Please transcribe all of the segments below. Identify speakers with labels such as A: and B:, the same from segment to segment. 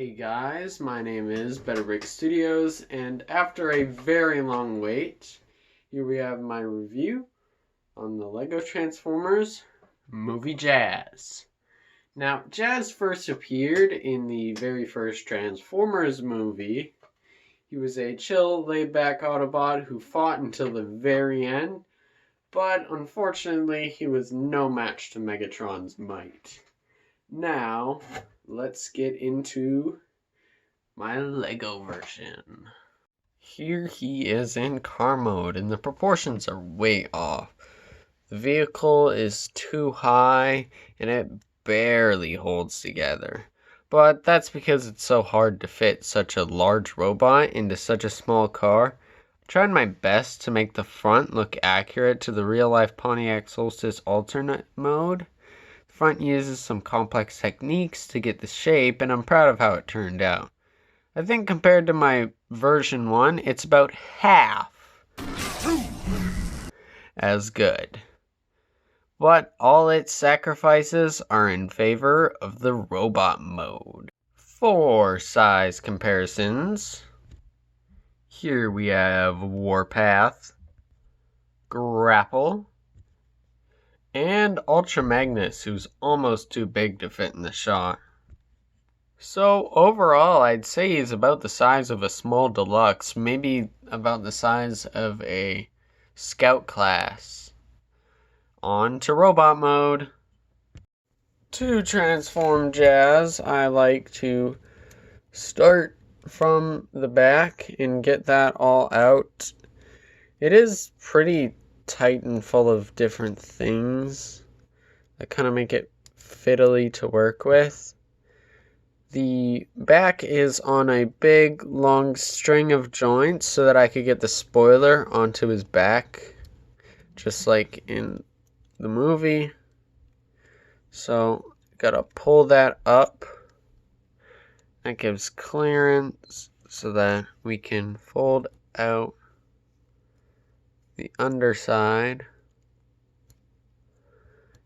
A: Hey guys, my name is Better Break Studios, and after a very long wait, here we have my review on the LEGO Transformers movie Jazz. Now, Jazz first appeared in the very first Transformers movie. He was a chill, laid-back Autobot who fought until the very end, but unfortunately, he was no match to Megatron's might. Now, let's get into my LEGO version. Here he is in car mode, and the proportions are way off. The vehicle is too high, and it barely holds together. But that's because it's so hard to fit such a large robot into such a small car. I tried my best to make the front look accurate to the real-life Pontiac Solstice alternate mode. The front uses some complex techniques to get the shape, and I'm proud of how it turned out. I think compared to my version 1, it's about half as good. But all its sacrifices are in favor of the robot mode. For size comparisons, here we have Warpath, Grapple, and Ultra Magnus, who's almost too big to fit in the shot. So overall, I'd say he's about the size of a small deluxe, maybe about the size of a scout class. On to robot mode. To transform Jazz, I like to start from the back and get that all out. It is pretty tight and full of different things that kind of make it fiddly to work with. The back is on a big, long string of joints so that I could get the spoiler onto his back, just like in the movie. So, gotta pull that up. That gives clearance so that we can fold out the underside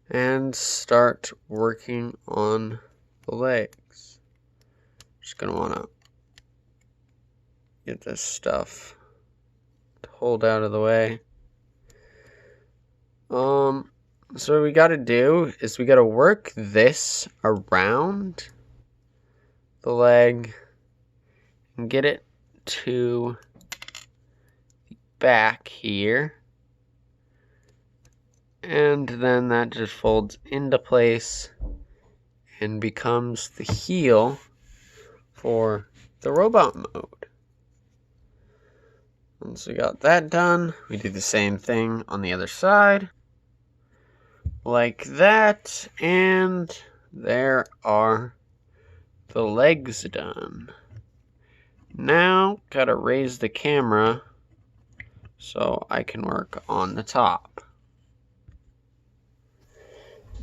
A: and start working on the legs. Just gonna wanna get this stuff pulled out of the way. So what we gotta do is we gotta work this around the leg and get it to the back here. And then that just folds into place and becomes the heel for the robot mode. Once we got that done, we do the same thing on the other side. Like that, and there are the legs done. Now, gotta raise the camera so I can work on the top.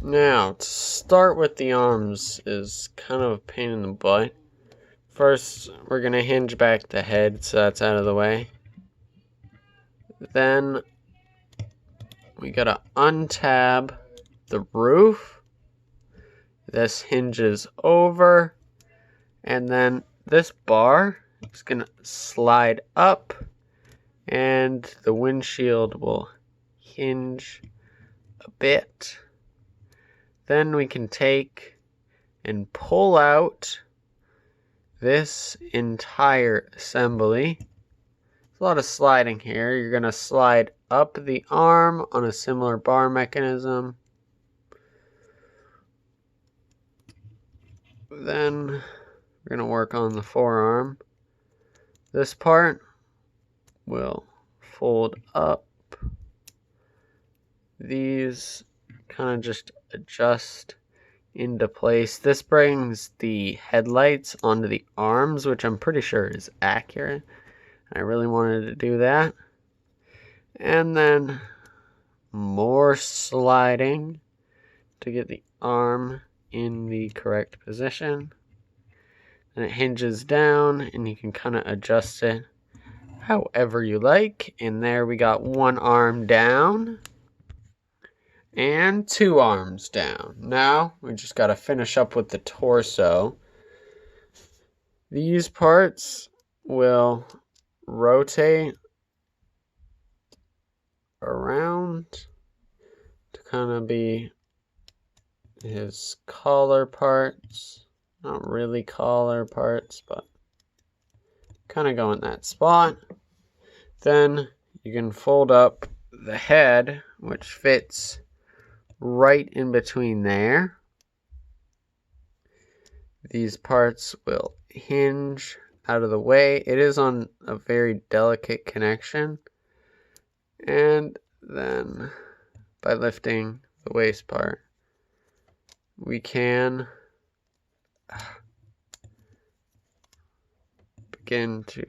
A: Now, to start with the arms is kind of a pain in the butt. First, we're going to hinge back the head, so that's out of the way. Then, we got to untab the roof. This hinges over. And then this bar is going to slide up. And the windshield will hinge a bit. Then we can take and pull out this entire assembly. There's a lot of sliding here. You're going to slide up the arm on a similar bar mechanism. Then we're going to work on the forearm. This part will fold up. These kind of just adjust into place. This brings the headlights onto the arms, which I'm pretty sure is accurate. I really wanted to do that. And then more sliding to get the arm in the correct position. And it hinges down, and you can kind of adjust it however you like. And there we got one arm down. And 2 arms down. Now, we just got to finish up with the torso. These parts will rotate around to kind of be his collar parts. Not really collar parts, but kind of go in that spot. Then you can fold up the head, which fits right in between there. These parts will hinge out of the way. It is on a very delicate connection. And then by lifting the waist part, we can begin to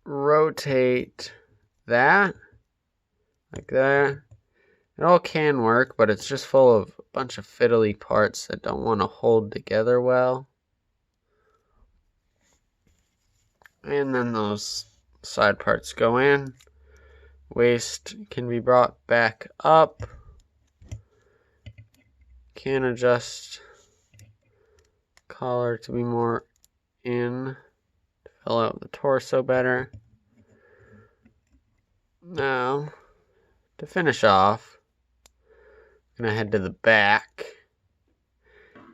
A: rotate that like that. It all can work, but it's just full of a bunch of fiddly parts that don't want to hold together well. And then those side parts go in. Waist can be brought back up. Can adjust collar to be more in, to fill out the torso better. Now, to finish off, I'm going to head to the back.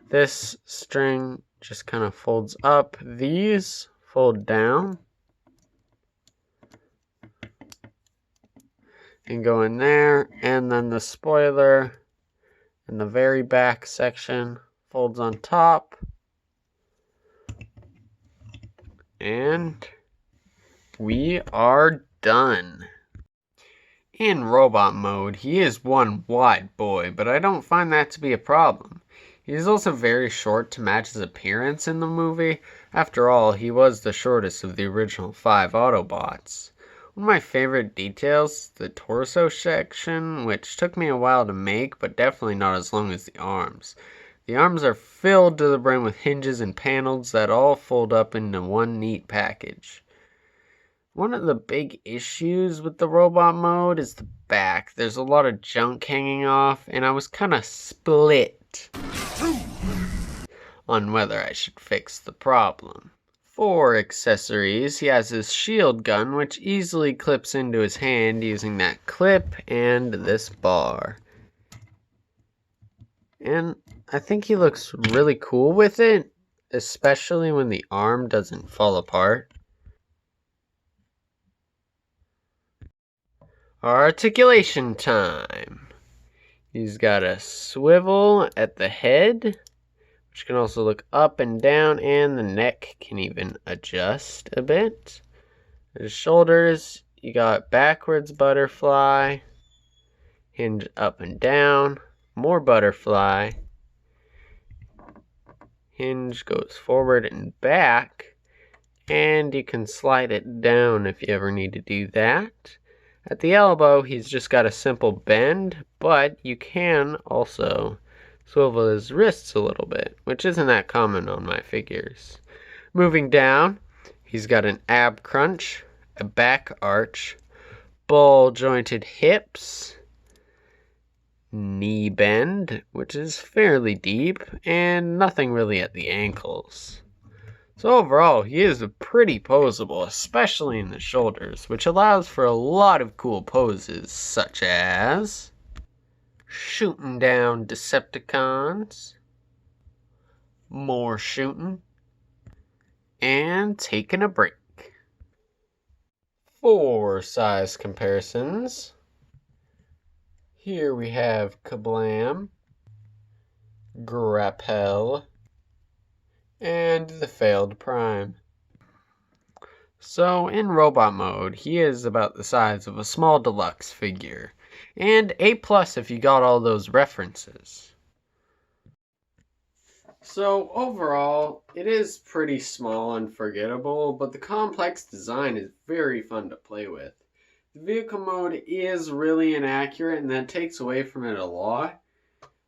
A: This string just kind of folds up. These fold down and go in there. And then the spoiler in the very back section folds on top. And we are done. In robot mode, he is one wide boy, but I don't find that to be a problem. He is also very short to match his appearance in the movie. After all, he was the shortest of the original 5 Autobots. One of my favorite details, the torso section, which took me a while to make, but definitely not as long as the arms. The arms are filled to the brim with hinges and panels that all fold up into one neat package. One of the big issues with the robot mode is the back. There's a lot of junk hanging off, and I was kind of split on whether I should fix the problem. For accessories, he has his shield gun, which easily clips into his hand using that clip and this bar. And I think he looks really cool with it, especially when the arm doesn't fall apart. Articulation time. He's got a swivel at the head, which can also look up and down, and the neck can even adjust a bit. His shoulders, you got backwards butterfly, hinge up and down, more butterfly, hinge goes forward and back, and you can slide it down if you ever need to do that. At the elbow, he's just got a simple bend, but you can also swivel his wrists a little bit, which isn't that common on my figures. Moving down, he's got an ab crunch, a back arch, ball jointed hips, knee bend, which is fairly deep, and nothing really at the ankles. So overall, he is pretty poseable, especially in the shoulders, which allows for a lot of cool poses, such as shooting down Decepticons, more shooting, and taking a break. For size comparisons, here we have Kablam, Grapple, and the failed Prime. So in robot mode, he is about the size of a small deluxe figure, and A+ if you got all those references. So overall, it is pretty small and forgettable, but the complex design is very fun to play with. The vehicle mode is really inaccurate, and that takes away from it a lot.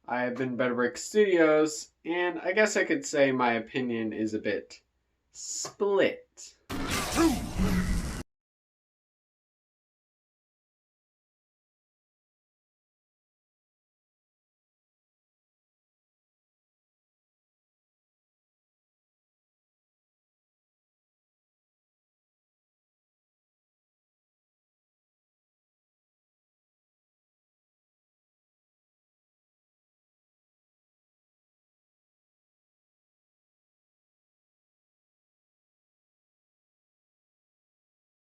A: I have been Better Brick Studios, and I guess I could say my opinion is a bit split.